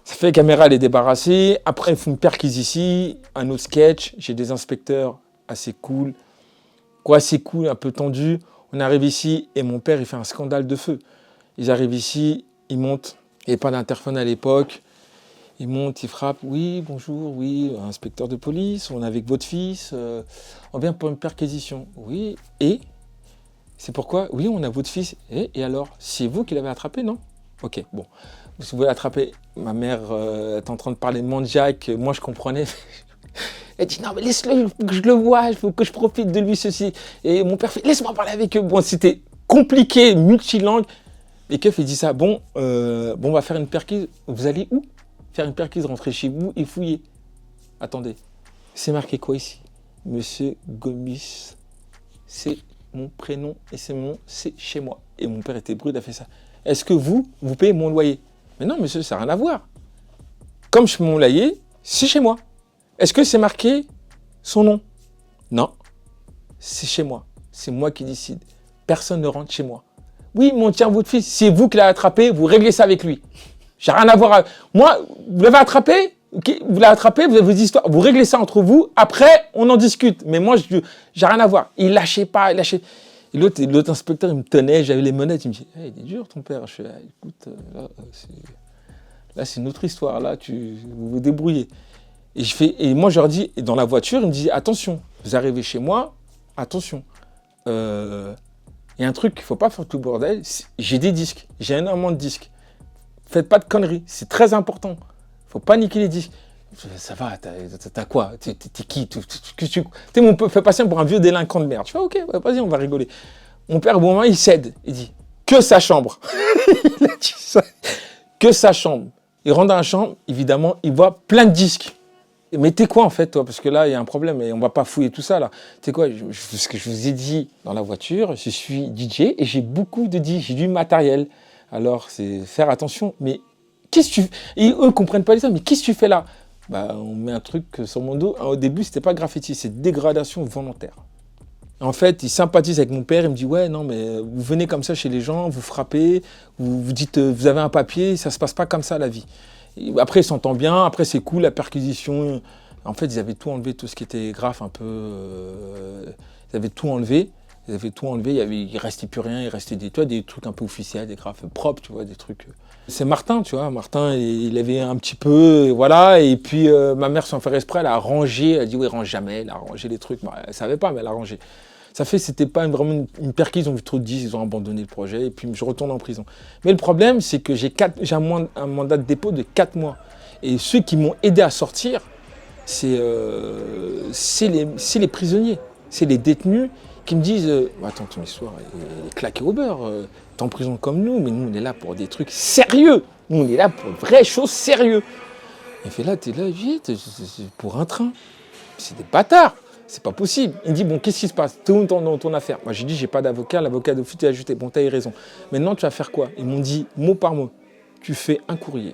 Ça fait la caméra, elle est débarrassée. Après, il faut une perquise ici, un autre sketch. J'ai des inspecteurs assez cool, un peu tendu. On arrive ici et mon père, il fait un scandale de feu. Ils arrivent ici, ils montent, il n'y avait pas d'interphone à l'époque. Ils montent, ils frappent, oui, bonjour, oui, inspecteur de police, on est avec votre fils, on vient pour une perquisition. Oui, et? C'est pourquoi? Oui, on a votre fils. Et alors? C'est vous qui l'avez attrapé, non? Ok, bon. Vous voulez l'attraper? Ma mère est en train de parler de Manjac, moi je comprenais. Elle dit, non, mais laisse-le, que je le vois, il faut que je profite de lui, ceci. Et mon père fait, laisse-moi parler avec eux. Bon, c'était compliqué, multilangue. Les keufs, ils disent ça, bon, on va faire une perquise. Vous allez où? Faire une perquise, rentrer chez vous et fouiller. Attendez, c'est marqué quoi ici? Monsieur Gomis, c'est mon prénom et c'est chez moi. Et mon père était brut, il a fait ça. Est-ce que vous payez mon loyer? Mais non, monsieur, ça n'a rien à voir. Comme je paye mon loyer, c'est chez moi. Est-ce que c'est marqué son nom? Non, c'est chez moi. C'est moi qui décide. Personne ne rentre chez moi. Oui, mais on tient votre fils. C'est vous qui l'avez attrapé, vous réglez ça avec lui. J'ai rien à voir. Moi, vous l'avez attrapé, okay, vous l'avez attrapé, vous avez vos histoires. Vous réglez ça entre vous. Après, on en discute. Mais moi, j'ai rien à voir. Il lâchait pas, il lâchait. Et l'autre inspecteur, il me tenait, j'avais les monettes. Il me dit, hey, il est dur ton père. Je fais, écoute, là, c'est une autre histoire. Là, vous vous débrouillez. Et moi, je leur dis, et dans la voiture, il me dit, attention, vous arrivez chez moi, attention. Il y a un truc qu'il ne faut pas faire tout le bordel. J'ai des disques, j'ai énormément de disques. Faites pas de conneries, c'est très important. Il ne faut pas niquer les disques. Ça va, t'as quoi? T'es qui? T'es mon peu, fais passer pour un vieux délinquant de merde. Je fais, ok, ouais, vas-y, on va rigoler. Mon père, au bon moment, il cède. Il dit, que sa chambre. Il a dit ça. Que sa chambre. Il rentre dans la chambre, évidemment, il voit plein de disques. Mais t'es quoi en fait, toi? Parce que là, il y a un problème et on va pas fouiller tout ça là. T'es quoi? Ce que je vous ai dit dans la voiture, je suis DJ et j'ai beaucoup de disques, j'ai du matériel. Alors, c'est faire attention. Mais qu'est-ce que tu fais? Et eux comprennent pas les ça, mais qu'est-ce que tu fais là? Bah, on met un truc sur mon dos. Au début, c'était pas graffiti, c'est dégradation volontaire. En fait, il sympathise avec mon père, il me dit « Ouais, non, mais vous venez comme ça chez les gens, vous frappez, vous dites vous avez un papier, ça se passe pas comme ça la vie. » Après, il s'entend bien, après c'est cool, la perquisition. En fait, ils avaient tout enlevé, tout ce qui était graphe un peu. Ils avaient tout enlevé. Il restait plus rien, il restait des trucs un peu officiels, des graphes propres, tu vois, des trucs. C'est Martin, tu vois. Martin, il avait un petit peu, voilà. Et puis ma mère, sans faire exprès, elle a rangé. Elle a dit oui, range jamais. Elle a rangé les trucs. Bah, elle savait pas, mais elle a rangé. Ça fait, c'était pas vraiment une perquise. Ils ont vu trop de 10, ils ont abandonné le projet. Et puis je retourne en prison. Mais le problème, c'est que j'ai un mandat de dépôt de 4 mois. Et ceux qui m'ont aidé à sortir, c'est les prisonniers, c'est les détenus qui me disent attends, ton histoire elle est claquée au beurre, t'es en prison comme nous, mais nous on est là pour des trucs sérieux, nous on est là pour de vraies choses sérieuses. Il fait là, t'es là, vite, c'est pour un train, c'est des bâtards, c'est pas possible. Il me dit bon, qu'est-ce qui se passe, t'es où dans ton affaire? Moi j'ai dit j'ai pas d'avocat, l'avocat de foot est ajouté, bon t'as eu raison. Maintenant tu vas faire quoi? Ils m'ont dit mot par mot, tu fais un courrier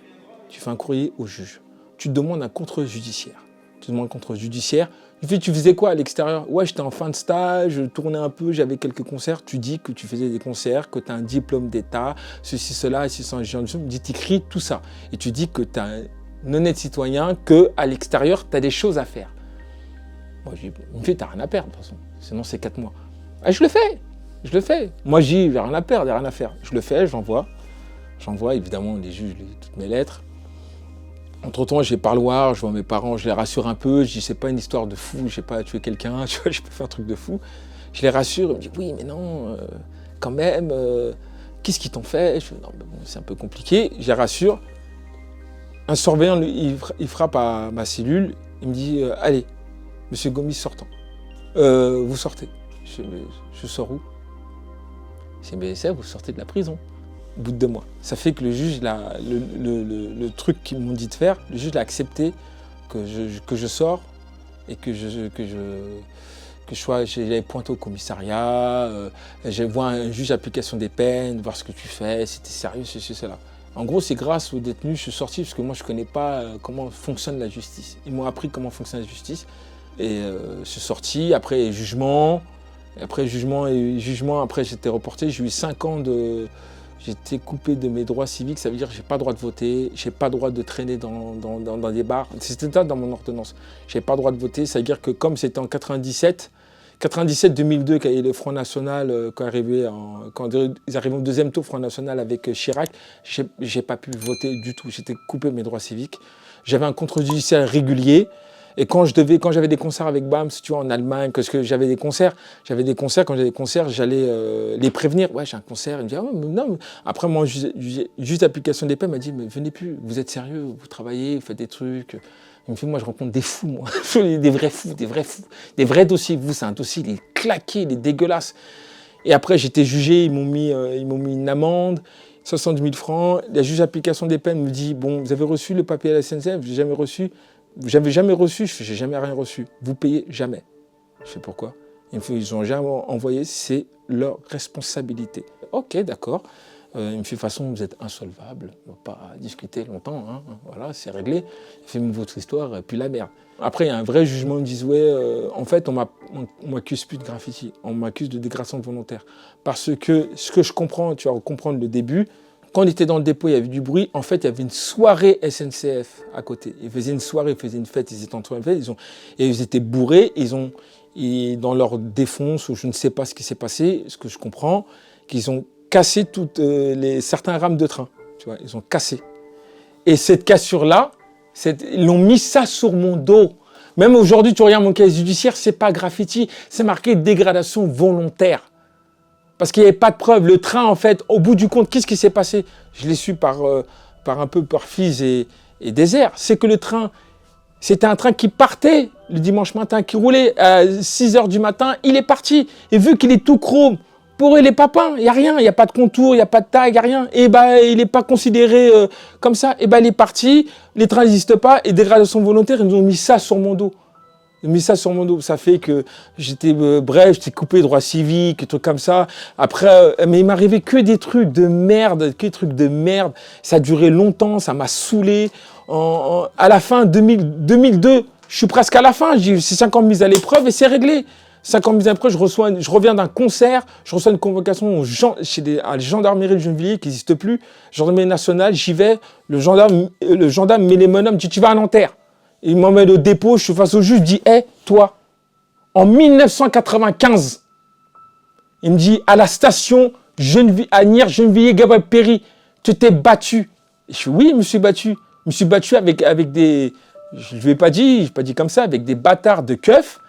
au juge, tu demandes un contrôle judiciaire. Tu demandes un contrôle judiciaire. Tu faisais quoi à l'extérieur? Ouais, j'étais en fin de stage, je tournais un peu, j'avais quelques concerts. Tu dis que tu faisais des concerts, que tu as un diplôme d'État, ceci, cela, et 600 gens. Tu écris tout ça. Et tu dis que tu es un honnête citoyen, qu'à l'extérieur, tu as des choses à faire. Moi, je dis, il me fait, tu n'as rien à perdre, de toute façon. Sinon, c'est 4 mois. Ah, je le fais. Moi, je dis, j'ai rien à perdre, j'ai rien à faire. Je le fais, j'envoie. J'envoie, évidemment, les juges, toutes mes lettres. Entre-temps, j'ai parloir, je vois mes parents, je les rassure un peu, je dis c'est pas une histoire de fou, j'ai pas tué quelqu'un, tu vois, j'ai pas fait un truc de fou. Je les rassure, ils me disent oui mais non, quand même, qu'est-ce qu'ils t'ont fait? Je dis non mais bon, c'est un peu compliqué, je les rassure. Un surveillant, il frappe à ma cellule, il me dit allez, monsieur Gomis sortant. Vous sortez. Je sors où? C'est BSF, vous sortez de la prison. Au bout de 2 mois. Ça fait que le juge, le truc qu'ils m'ont dit de faire, le juge l'a accepté, que je sors et que j'allais pointer au commissariat, je vois un juge d'application des peines, voir ce que tu fais, si t'es sérieux, ceci, cela. En gros, c'est grâce aux détenus que je suis sorti, parce que moi, je ne connais pas comment fonctionne la justice. Ils m'ont appris comment fonctionne la justice. Et je suis sorti, après jugement, après j'étais reporté, j'ai eu 5 ans de... J'étais coupé de mes droits civiques, ça veut dire que je n'ai pas le droit de voter, je n'ai pas le droit de traîner dans des bars. C'était ça dans mon ordonnance. Je n'ai pas le droit de voter, ça veut dire que comme c'était en 97-2002, quand il y a eu le Front National, quand ils arrivaient au 2e tour Front National avec Chirac, je n'ai pas pu voter du tout, j'étais coupé de mes droits civiques. J'avais un contrôle judiciaire régulier. Et quand j'avais des concerts avec BAMS, tu vois, en Allemagne, parce que j'avais des concerts, quand j'avais des concerts, j'allais les prévenir. Ouais, j'ai un concert. Ils me disaient, oh, mais non. Mais... Après, moi, juste l'application des peines m'a dit, mais venez plus, vous êtes sérieux, vous travaillez, vous faites des trucs. Il me fait, moi, je rencontre des fous, moi. des vrais fous, des vrais dossiers. Vous, c'est un dossier, il est claqué, il est dégueulasse. Et après, j'étais jugé, ils m'ont mis une amende. 70 000 francs. La juge d'application des peines me dit, bon, vous avez reçu le papier à la SNCF? J'ai jamais reçu. J'avais jamais reçu, j'ai jamais rien reçu. Vous payez jamais. Je sais pourquoi. Ils n'ont jamais envoyé, c'est leur responsabilité. Ok, d'accord. Il me fait, de toute façon, vous êtes insolvable. On ne va pas discuter longtemps. Hein. Voilà, c'est réglé. Il fait votre histoire, puis la merde. Après, il y a un vrai jugement. Ils me disent, ouais, en fait, on m'accuse plus de graffiti. On m'accuse de dégradation volontaire. Parce que ce que je comprends, tu vas comprendre le début. Quand on était dans le dépôt, il y avait du bruit. En fait, il y avait une soirée SNCF à côté. Ils faisaient une soirée, ils faisaient une fête, ils étaient en train de faire. Ils étaient bourrés. Et dans leur défonce, ou je ne sais pas ce qui s'est passé, ce que je comprends, qu'ils ont cassé certains rames de train. Tu vois, ils ont cassé. Et cette cassure-là, ils l'ont mis ça sur mon dos. Même aujourd'hui, tu regardes mon casier judiciaire, c'est pas graffiti, c'est marqué dégradation volontaire. Parce qu'il n'y avait pas de preuve. Le train, en fait, au bout du compte, qu'est-ce qui s'est passé? Je l'ai su par Fise et Désert. C'est que le train, c'était un train qui partait le dimanche matin, qui roulait à 6h du matin. Il est parti. Et vu qu'il est tout chrome, Pour eux, il n'est pas peint, il n'y a rien, il n'y a pas de contour, il n'y a pas de taille, il n'y a rien. Et il n'est pas considéré comme ça. Et il est parti, les trains n'existent pas, et dégradation volontaire, ils nous ont mis ça sur mon dos. Ils ont mis ça sur mon dos. Ça fait que j'étais j'étais coupé droit civique, des trucs comme ça. Après, mais il m'arrivait que des trucs de merde, Ça a duré longtemps, ça m'a saoulé. À la fin, 2002, je suis presque à la fin, j'ai 5 ans de mise à l'épreuve et c'est réglé. 5 ans de mise à l'épreuve, je reviens d'un concert, je reçois une convocation à la gendarmerie de Gennevilliers qui n'existe plus, gendarmerie nationale, j'y vais, le gendarme met les menottes, me dit tu vas à Nanterre. Il m'emmène au dépôt, je suis face au juge, je dis hé, toi, en 1995, il me dit à la station à Nières, Gennevilliers, Gabriel Péry, tu t'es battu. Et je dis oui, je me suis battu. Je me suis battu avec des, je ne l'ai pas dit comme ça, avec des bâtards de keufs.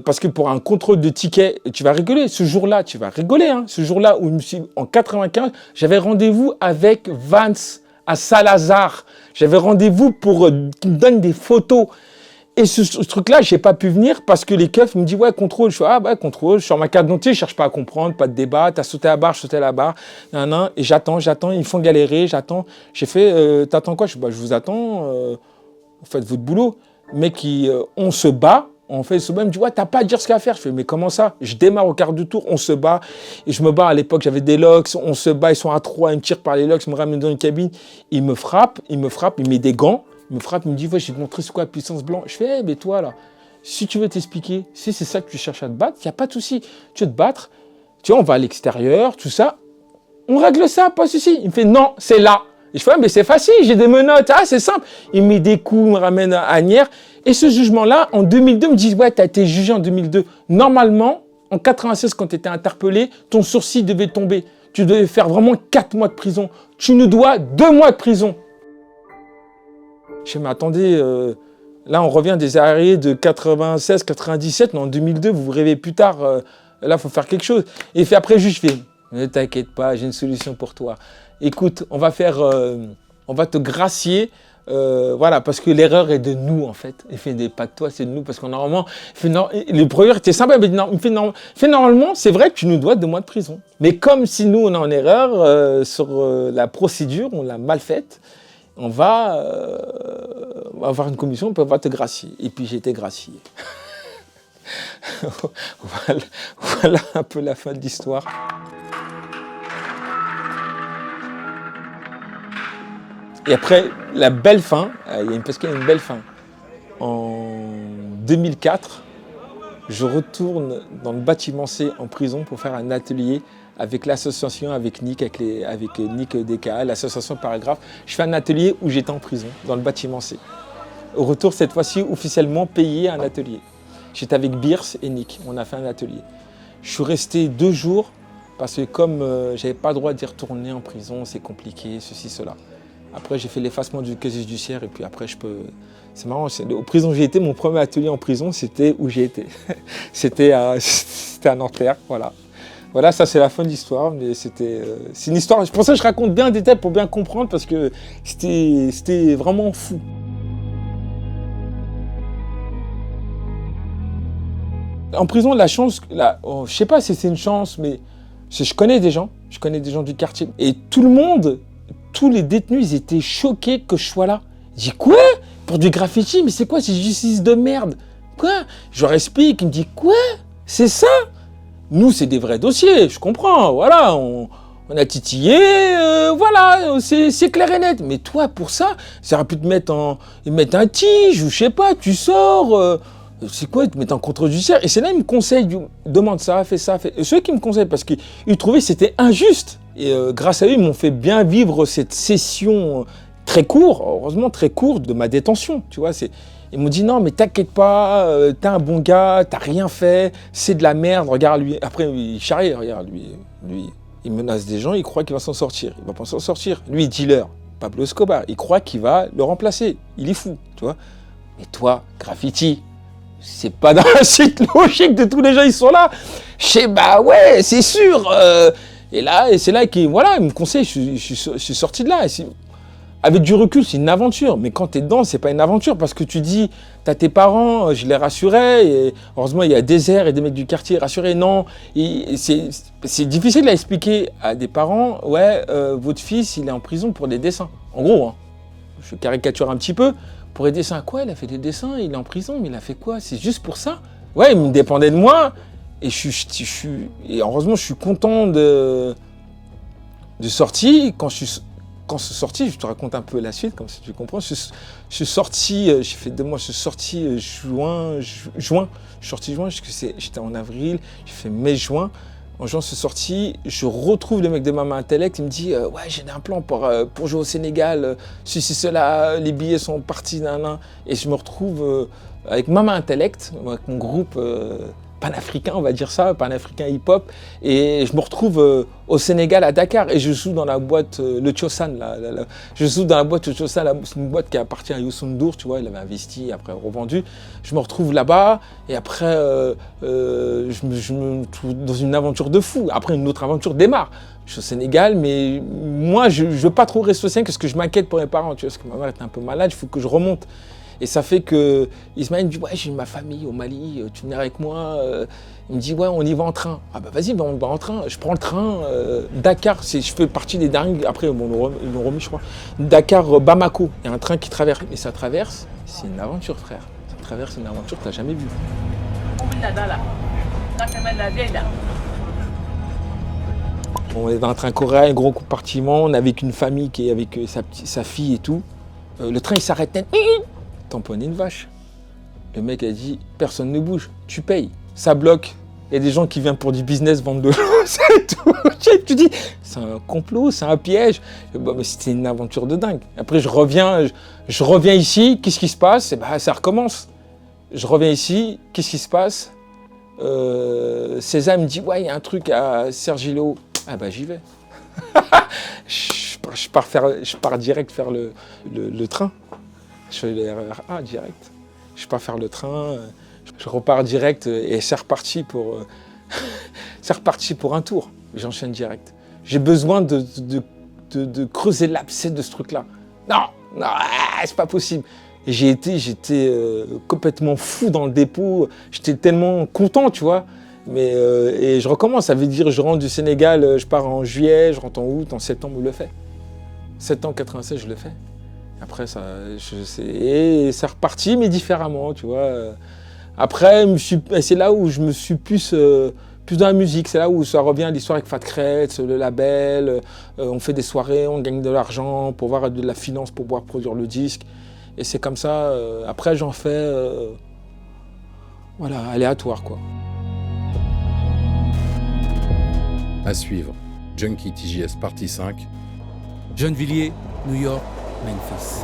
Parce que pour un contrôle de ticket, tu vas rigoler. Ce jour-là, tu vas rigoler. Hein, ce jour-là où en 95, j'avais rendez-vous avec Vance à Saint-Lazare. J'avais rendez-vous pour qu'il me donne des photos. Et ce truc-là, j'ai pas pu venir parce que les keufs me disent ouais, contrôle. Je fais contrôle. Je suis sur ma carte d'identité, je cherche pas à comprendre, pas de débat. T'as sauté à la barre, je sautais à la barre. Et j'attends. Ils me font galérer. J'attends. J'ai fait t'attends quoi? Je vous attends. Faites votre boulot. Mec, on se bat. On fait ce même, me dit ouais, t'as pas à dire ce qu'il y a à faire. Je fais mais comment ça? Je démarre au quart du tour, on se bat et je me bats. À l'époque, j'avais des locks, on se bat, ils sont à 3, ils me tirent par les locks, ils me ramènent dans une cabine, il me frappe, il met des gants, il me frappe, il me dit ouais, je vais te montrer c'est quoi la puissance blanche. Je fais mais toi là, si tu veux t'expliquer, si c'est ça que tu cherches à te battre, il y a pas de souci. Tu veux te battre, tu vois, on va à l'extérieur, tout ça, on règle ça, pas de souci. Il me fait non, c'est là. Et je fais mais c'est facile, j'ai des menottes, c'est simple. Il me met des coups, il me ramène à Nières. Et ce jugement-là, en 2002, me dit ouais, tu as été jugé en 2002. Normalement, en 96, quand tu étais interpellé, ton sourcil devait tomber. Tu devais faire vraiment 4 mois de prison. Tu nous dois 2 mois de prison. Je dis mais attendez, là on revient des arrêts de 96, 97, mais en 2002, vous vous rêvez plus tard. Là, il faut faire quelque chose. Et puis après, le juge fait ne t'inquiète pas, j'ai une solution pour toi. Écoute, on va te gracier. Voilà, parce que l'erreur est de nous, en fait. Il fait pas de toi, c'est de nous, parce qu'on normalement, le procureur était sympa, mais il fait normalement, c'est vrai que tu nous dois 2 mois de prison. Mais comme si nous, on est en erreur sur la procédure, on l'a mal faite, on va avoir une commission, on va te gracier. Et puis j'ai été gracié. Voilà un peu la fin de l'histoire. Et après, la belle fin, parce qu'il y a une belle fin. En 2004, je retourne dans le bâtiment C en prison pour faire un atelier avec l'association, avec Nick DKA, l'association Paragraphe. Je fais un atelier où j'étais en prison, dans le bâtiment C. Au retour, cette fois-ci, officiellement payé un atelier. J'étais avec Beers et Nick, on a fait un atelier. Je suis resté 2 jours parce que comme j'avais pas le droit d'y retourner en prison, c'est compliqué, ceci, cela. Après, j'ai fait l'effacement du casier judiciaire et puis après, je peux... C'est marrant, aux prisons où j'ai été, mon premier atelier en prison, c'était où j'ai été. C'était à Nanterre, voilà. Voilà, ça c'est la fin de l'histoire, mais c'est une histoire... C'est pour ça que je raconte bien en détail pour bien comprendre parce que c'était vraiment fou. En prison, la chance... je sais pas si c'est une chance, mais je connais des gens du quartier et tout le monde... Tous les détenus, ils étaient choqués que je sois là. Je dis quoi? Pour du graffiti? Mais c'est quoi? C'est justice de merde. Quoi? Je leur explique, ils me disent quoi? C'est ça? Nous, c'est des vrais dossiers, je comprends. Voilà, on a titillé, voilà, c'est clair et net. Mais toi, pour ça aurait pu te mettre un tige, ou je sais pas, tu sors. C'est quoi? Ils te mettent en contrôle judiciaire. Et c'est là, ils me conseillent, demande ça, fais ça, fais. Et ceux qui me conseillent, parce qu'ils trouvaient que c'était injuste. Et grâce à eux, ils m'ont fait bien vivre cette session très courte, heureusement très courte, de ma détention. Tu vois, ils m'ont dit non, mais t'inquiète pas, t'es un bon gars, t'as rien fait, c'est de la merde, regarde lui. Après, il charrie, regarde lui, il menace des gens, il croit qu'il va s'en sortir. Il va pas s'en sortir. Lui, dealer, Pablo Escobar, il croit qu'il va le remplacer. Il est fou, tu vois. Mais toi, graffiti, c'est pas dans la suite logique de tous les gens, ils sont là. Je sais, bah ouais, c'est sûr. Et c'est là qu'il me conseille, je suis sorti de là. avec du recul, c'est une aventure. Mais quand tu es dedans, c'est pas une aventure parce que tu dis, t'as tes parents, je les rassurais. Et heureusement, il y a des airs et des mecs du quartier rassurés. Non, c'est difficile à expliquer à des parents. Ouais, votre fils, il est en prison pour des dessins. En gros, hein, je caricature un petit peu. Pour des dessins, quoi? Il a fait des dessins, il est en prison, mais il a fait quoi? C'est juste pour ça? Ouais, il me dépendait de moi. Et et heureusement, je suis content de sortir. Quand c'est sorti, je te raconte un peu la suite, comme si tu comprends. Je suis sorti, j'ai fait 2 mois, je suis sorti juin. Je suis sorti juin, j'étais en avril, j'ai fait mai-juin. En juin, je suis sorti, je retrouve le mec de Maman Intellect, il me dit ouais, j'ai un plan pour jouer au Sénégal, ceci, cela, les billets sont partis, nan. Et je me retrouve avec Maman Intellect, avec mon groupe panafricain, on va dire ça, panafricain hip-hop, et je me retrouve au Sénégal, à Dakar, et je joue dans la boîte Le Tiosan, je joue dans la boîte Le Tiosan, c'est une boîte qui appartient à Youssou N'Dour, tu vois, il avait investi, après revendu, je me retrouve là-bas, et après, je me trouve dans une aventure de fou, après une autre aventure démarre. Je suis au Sénégal, mais moi, je ne veux pas trop rester au Sénégal, parce que je m'inquiète pour mes parents, tu vois, parce que ma mère était un peu malade, il faut que je remonte. Et ça fait que Ismaël me dit ouais, j'ai ma famille au Mali, tu viens avec moi. Il me dit ouais, on y va en train. Ah bah vas-y, on va en train. Je prends le train Dakar, je fais partie des derniers. Après bon, ils l'ont remis je crois. Dakar Bamako, il y a un train qui traverse. Mais ça traverse, c'est une aventure frère. Ça traverse une aventure que t'as jamais vue. On est dans un train coréen, un gros compartiment. On est avec une famille qui est avec sa fille et tout. Le train il s'arrête net. Tamponner une vache. Le mec a dit personne ne bouge, tu payes. Ça bloque. Il y a des gens qui viennent pour du business, vendre de l'eau, c'est tout. Tu dis c'est un complot, c'est un piège. Bon, mais c'était une aventure de dingue. Après je reviens ici, qu'est-ce qui se passe? Et bah, ça recommence. Je reviens ici, qu'est-ce qui se passe? César me dit ouais, il y a un truc à Cergy-le-Haut. Ah bah j'y vais. je pars direct faire le train. Je fais le RER direct. Je pars faire le train, je repars direct et c'est reparti pour un tour. J'enchaîne direct. J'ai besoin de creuser l'abcès de ce truc-là. Non, c'est pas possible. Et j'étais complètement fou dans le dépôt. J'étais tellement content, tu vois. Mais et je recommence. Ça veut dire je rentre du Sénégal, je pars en juillet, je rentre en août, en septembre, je le fais. Septembre 96, je le fais. Après, c'est reparti, mais différemment, tu vois. Après, c'est là où je me suis plus dans la musique. C'est là où ça revient l'histoire avec Fat Kretz, le label. On fait des soirées, on gagne de l'argent pour avoir de la finance pour pouvoir produire le disque. Et c'est comme ça. Après, j'en fais, voilà, aléatoire, quoi. À suivre, Junkie TJS partie 5. Gennevilliers, New York, Memphis.